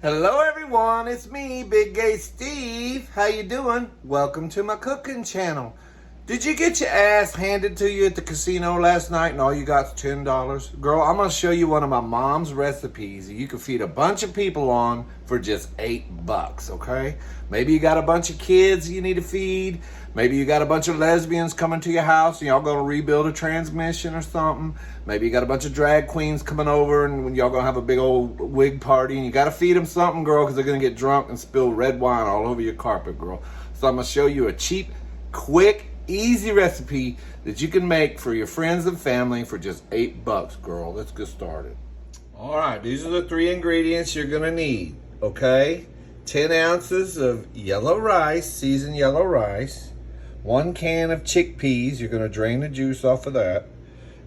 Hello everyone, it's me, Big Gay Steve. How you doing? Welcome to my cooking channel. Did you get your ass handed to you at the casino last night and all you got's $10? Girl, I'm gonna show you one of my mom's recipes you can feed a bunch of people on for just $8, okay? Maybe you got a bunch of kids you need to feed. Maybe you got a bunch of lesbians coming to your house and y'all gonna rebuild a transmission or something. Maybe you got a bunch of drag queens coming over and y'all gonna have a big old wig party and you gotta feed them something, girl, because they're gonna get drunk and spill red wine all over your carpet, girl. So I'm gonna show you a cheap, quick, easy recipe that you can make for your friends and family for just $8, girl. Let's get started. All right, these are the 3 ingredients you're gonna need, okay? 10 ounces of yellow rice, seasoned yellow rice, 1 can of chickpeas, you're gonna drain the juice off of that,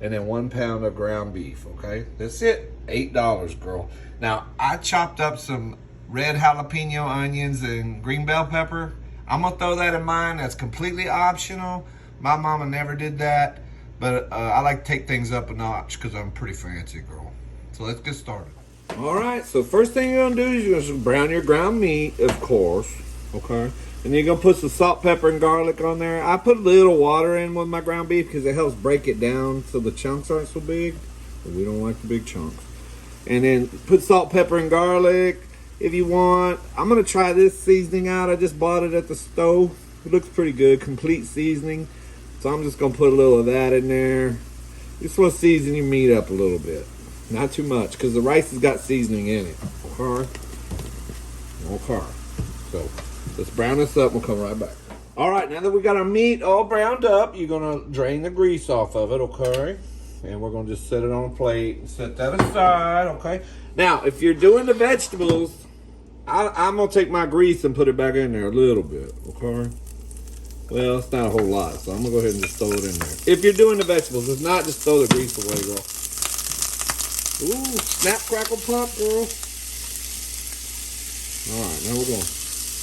and then 1 pound of ground beef, okay? That's it, $8, girl. Now, I chopped up some red jalapeno onions and green bell pepper. I'm gonna throw that in mine. That's completely optional. My mama never did that, but I like to take things up a notch because I'm pretty fancy, girl. So let's get started. All right, so first thing you're gonna do is you're gonna brown your ground meat, of course, okay? And you're gonna put some salt, pepper, and garlic on there. I put a little water in with my ground beef because it helps break it down so the chunks aren't so big. But we don't like the big chunks. And then put salt, pepper, and garlic if you want. I'm gonna try this seasoning out. I just bought it at the stove. It looks pretty good, complete seasoning. So I'm just gonna put a little of that in there. You just wanna season your meat up a little bit. Not too much, because the rice has got seasoning in it. Okay? Okay. So let's brown this up. We'll come right back. All right, now that we got our meat all browned up, you're gonna drain the grease off of it, okay? And we're gonna just set it on a plate and set that aside, okay? Now, if you're doing the vegetables, I'm gonna take my grease and put it back in there a little bit, okay? Well, it's not a whole lot, so I'm gonna go ahead and just throw it in there. If you're doing the vegetables, if not, just throw the grease away, girl. Ooh, snap, crackle, pop, girl. All right, now we're gonna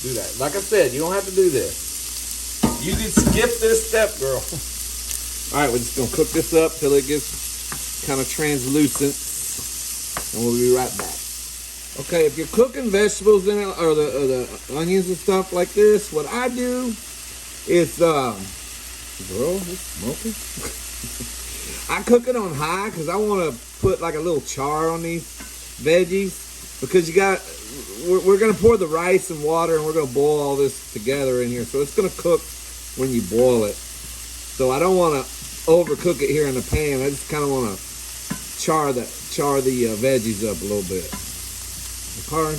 do that. Like I said, you don't have to do this. You can skip this step, girl. All right, we're just gonna cook this up till it gets kind of translucent, and we'll be right back. Okay, if you're cooking vegetables in it, or the onions and stuff like this, what I do is, girl, it's smoking. I cook it on high because I want to put like a little char on these veggies, because we're going to pour the rice and water and we're going to boil all this together in here. So it's going to cook when you boil it. So I don't want to overcook it here in the pan. I just kind of want to char the veggies up a little bit. Okay.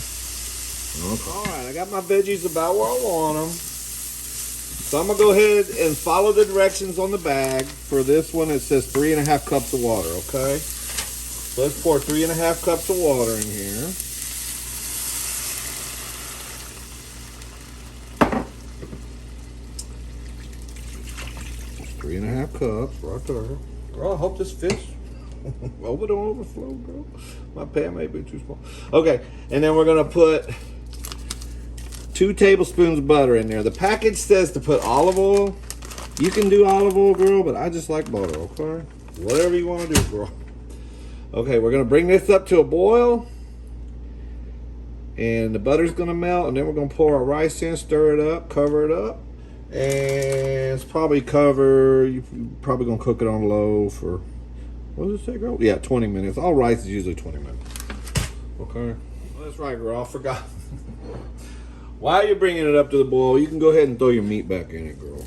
All right, I got my veggies about where I want them. So I'm gonna go ahead and follow the directions on the bag. For this one, it says 3.5 cups of water, okay? So let's pour 3.5 cups of water in here. That's 3.5 cups right there. Girl, I hope this fits. Hope it don't overflow, girl. My pan may be too small. Okay, and then we're gonna put 2 tablespoons of butter in there. The package says to put olive oil. You can do olive oil, girl, but I just like butter, okay? Whatever you want to do, girl. Okay, we're going to bring this up to a boil. And the butter's going to melt. And then we're going to pour our rice in, stir it up, cover it up. And it's probably you're probably going to cook it on low for, what does it say, girl? Yeah, 20 minutes. All rice is usually 20 minutes. Okay? Well, that's right, girl. I forgot. While you're bringing it up to the boil, you can go ahead and throw your meat back in it, girl.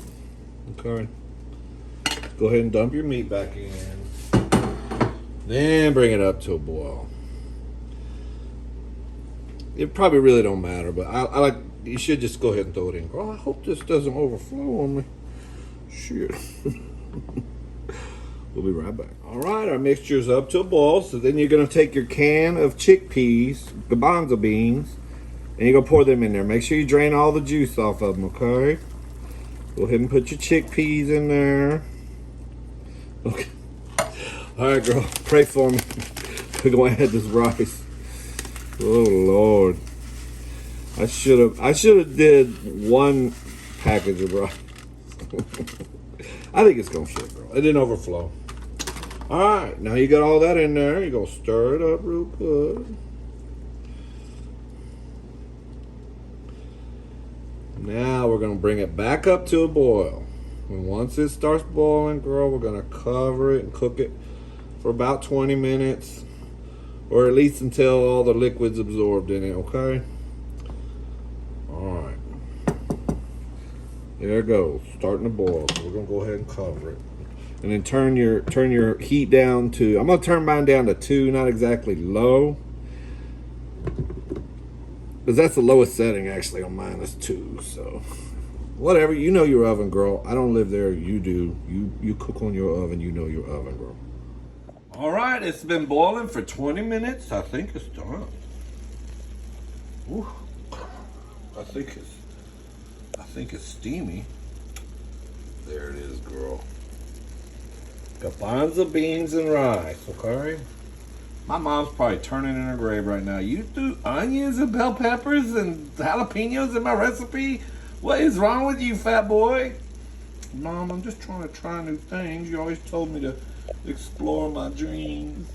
Okay? Go ahead and dump your meat back in. Then bring it up to a boil. It probably really don't matter, but I like, you should just go ahead and throw it in. Girl, I hope this doesn't overflow on me. Shit. We'll be right back. All right, our mixture's up to a boil. So then you're going to take your can of chickpeas, garbanzo beans, and you're going to pour them in there. Make sure you drain all the juice off of them, okay? Go ahead and put your chickpeas in there. Okay. All right, girl. Pray for me. We're going to add this rice. Oh, Lord. I should have did 1 package of rice. I think it's going to fit, girl. It didn't overflow. All right. Now you got all that in there. You're going to stir it up real good. Now we're gonna bring it back up to a boil. And once it starts boiling, girl, we're gonna cover it and cook it for about 20 minutes, or at least until all the liquid's absorbed in it, okay? All right. There it goes, starting to boil. So we're gonna go ahead and cover it. And then turn your heat down to, I'm gonna turn mine down to 2, not exactly low. Because that's the lowest setting actually on mine is 2, so. Whatever, you know your oven, girl. I don't live there, you do. You cook on your oven, you know your oven, girl. All right, it's been boiling for 20 minutes. I think it's done. Ooh. I think it's steamy. There it is, girl. Garbanzo beans and rice, okay? My mom's probably turning in her grave right now. You threw onions and bell peppers and jalapenos in my recipe? What is wrong with you, fat boy? Mom, I'm just trying to try new things. You always told me to explore my dreams.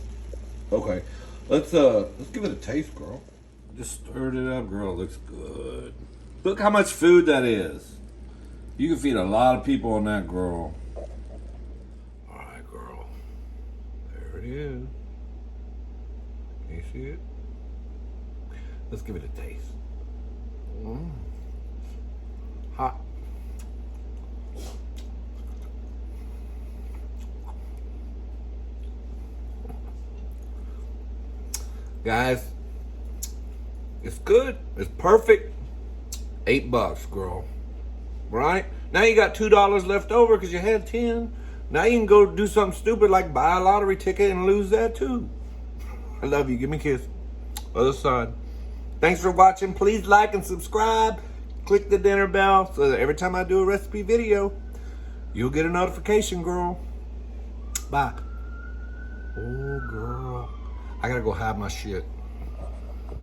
Okay, let's give it a taste, girl. Just stirred it up, girl. It looks good. Look how much food that is. You can feed a lot of people on that, girl. All right, girl. There it is. Can you see it? Let's give it a taste. Hot. Guys, it's good. It's perfect. $8, girl. Right? Now you got $2 left over because you had 10. Now you can go do something stupid like buy a lottery ticket and lose that too. I love you. Give me a kiss. Other side. Thanks for watching. Please like and subscribe. Click the dinner bell so that every time I do a recipe video, you'll get a notification, girl. Bye. Oh, girl. I gotta go hide my shit.